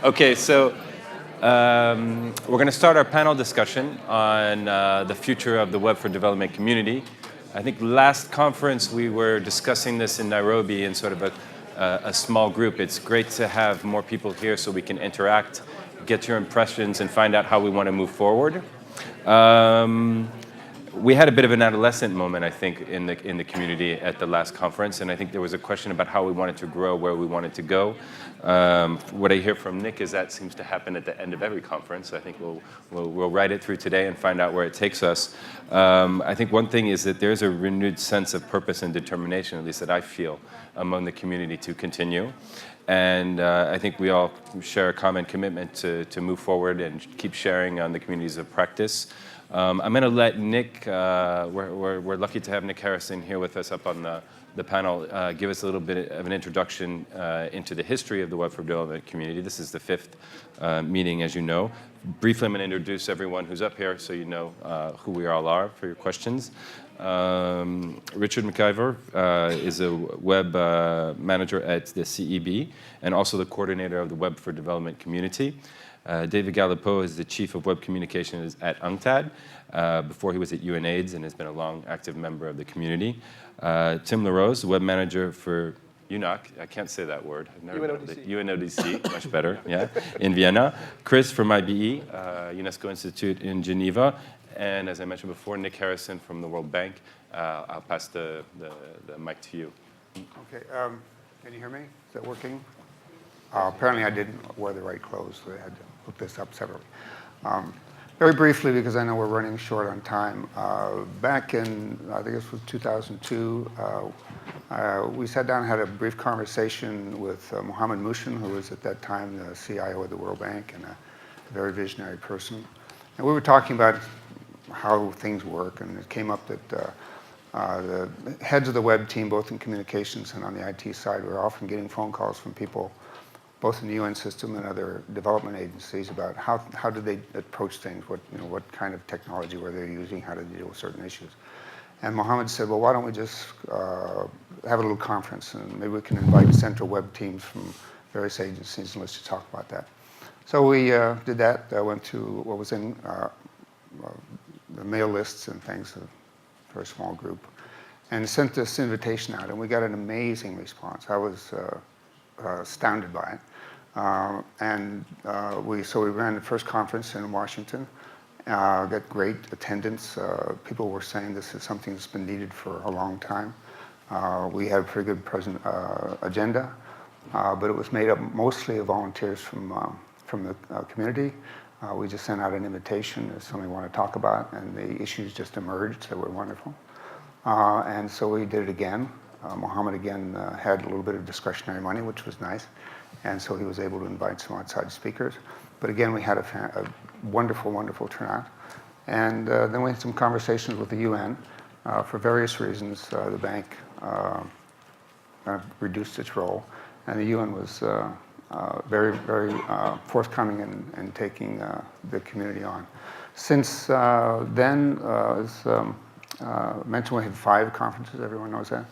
Okay, so we're going to start our panel discussion on the future of the Web for Development community. I think last conference we were discussing this in Nairobi in sort of a small group. It's great to have more people here so we can interact, get your impressions, and find out how we want to move forward. We had a bit of an adolescent moment, I think, in the community at the last conference, and I think there was a question about how we wanted to grow, where we wanted to go. What I hear from Nick is that seems to happen at the end of every conference. I think we'll ride it through today and find out where it takes us. I think one thing is that there's a renewed sense of purpose and determination, at least that I feel, among the community to continue. And I think we all share a common commitment to move forward and keep sharing on the communities of practice. I'm going to let Nick, we're lucky to have Nick Harrison here with us up on the panel, give us a little bit of an introduction into the history of the Web for Development community. This is the fifth meeting, as you know. Briefly, I'm going to introduce everyone who's up here so you know who we all are for your questions. Richard McIver is a web manager at the CEB and also the coordinator of the Web for Development community. David Galipeau is the chief of web communications at UNCTAD. Before he was at UNAIDS and has been a long active member of the community. Tim LaRose, web manager for UNOC, I can't say that word. UNODC, much better, yeah, in Vienna. Chris from IBE, UNESCO Institute in Geneva. And as I mentioned before, Nick Harrison from the World Bank. I'll pass the mic to you. Okay, can you hear me? Is that working? Apparently I didn't wear the right clothes, so I had to look this up separately. Very briefly, because I know we're running short on time, back in, I think this was 2002, we sat down and had a brief conversation with Mohammed Mushin, who was at that time the CIO of the World Bank and a very visionary person. And we were talking about how things work, and it came up that the heads of the web team, both in communications and on the IT side, were often getting phone calls from people both in the UN system and other development agencies about how did they approach things, what kind of technology were they using, how to deal with certain issues. And Mohammed said, well, why don't we just have a little conference and maybe we can invite central web teams from various agencies and let's just talk about that. So we did that. I went to what was in the mail lists and things, a very small group, and sent this invitation out, and we got an amazing response. I was astounded by it. So we ran the first conference in Washington, got great attendance. People were saying this is something that's been needed for a long time. We had a pretty good agenda, but it was made up mostly of volunteers from the community. We just sent out an invitation as something we want to talk about, and the issues just emerged that were wonderful. And so we did it again. Mohammed again had a little bit of discretionary money, which was nice, and so he was able to invite some outside speakers. But again, we had a wonderful, wonderful turnout. And then we had some conversations with the UN. For various reasons, the bank reduced its role, and the UN was very, very forthcoming in taking the community on. Since then, as mentioned, we had 5 conferences, everyone knows that.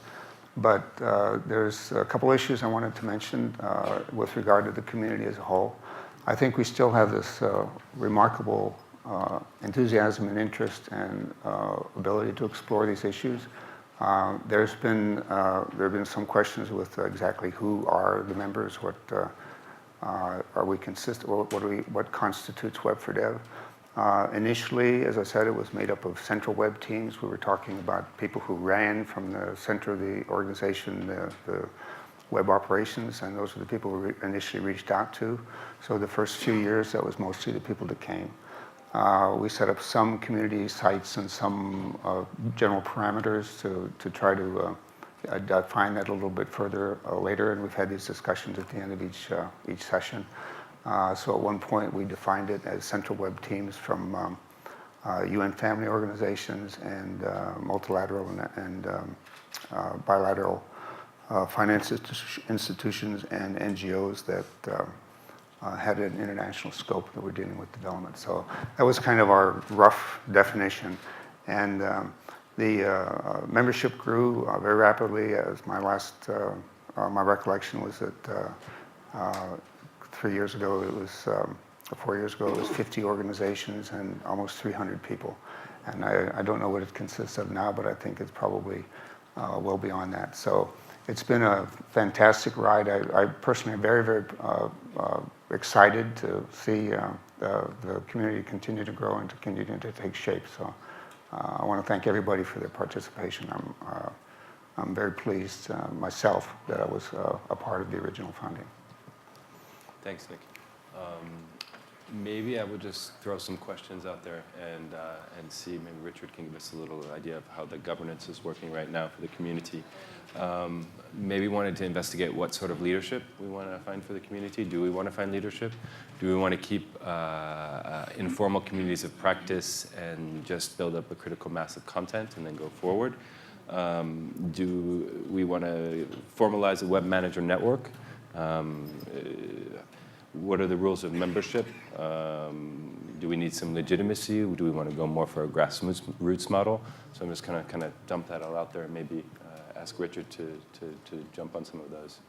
But there's a couple issues I wanted to mention with regard to the community as a whole. I think we still have this remarkable enthusiasm and interest and ability to explore these issues. There have been some questions with exactly who are the members, what are we consistent, what constitutes Web for Dev. Initially, as I said, it was made up of central web teams. We were talking about people who ran from the center of the organization, the web operations, and those were the people we initially reached out to. So the first few years, that was mostly the people that came. We set up some community sites and some general parameters to try to define that a little bit further later, and we've had these discussions at the end of each session. So at one point, we defined it as central web teams from UN family organizations and multilateral and bilateral finance institutions and NGOs that had an international scope that were dealing with development. So that was kind of our rough definition. And the membership grew very rapidly. As my recollection was that 3 years ago, it was, or 4 years ago, it was 50 organizations and almost 300 people. And I don't know what it consists of now, but I think it's probably well beyond that. So it's been a fantastic ride. I personally am very, very excited to see the community continue to grow and to continue to take shape. So I want to thank everybody for their participation. I'm very pleased myself that I was a part of the original founding. Thanks, Nick. Maybe I will just throw some questions out there and see, maybe Richard can give us a little idea of how the governance is working right now for the community. Maybe wanted to investigate what sort of leadership we want to find for the community. Do we want to find leadership? Do we want to keep informal communities of practice and just build up a critical mass of content and then go forward? Do we want to formalize a web manager network? What are the rules of membership? Do we need some legitimacy? Do we want to go more for a grassroots model? So I'm just kind of dump that all out there and maybe ask Richard to jump on some of those.